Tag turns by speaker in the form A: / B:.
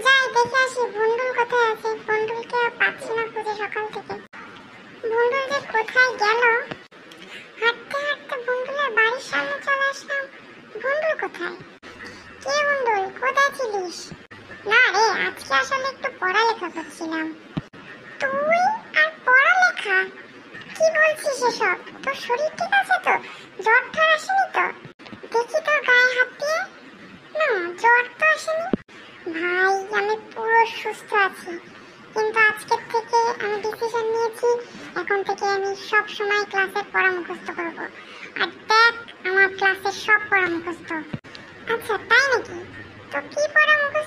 A: যাই দেখে আসি বন্ডুল কোথায় আছে। বন্ডুলকে পাচ্ছি না খুঁজে সকাল থেকে। বন্ডুল যে কোথায় গেল। হাঁটতে হাঁটতে বন্ডুলের বাড়ির সামনে চলে আসলাম। বন্ডুল কোথায়? কে বন্ডুল, কোথায় ছিলিস? না রে, আজকে আসলে একটু পড়ালেখা করছিলাম। তুই আর পড়ালেখা? কি বলছিস এসব? তোর শরীর ঠিক আছে তো? জ্বর ঠর আসেনি তো? দেখি তোর গায়ে হাত দিয়ে। না, জ্বর তো আসেনি। ভাই, আমি পুরো সুস্থ আছি, কিন্তু আজকের থেকে আমি ডিসিশন নিয়েছি, এখন থেকে আমি সব সময় ক্লাসের পড়া মুখস্থ করব। আর দেখ, আমার ক্লাসের সব পড়া মুখস্থ। আচ্ছা, তাই নাকি? তো কি পড়া মুখস্থ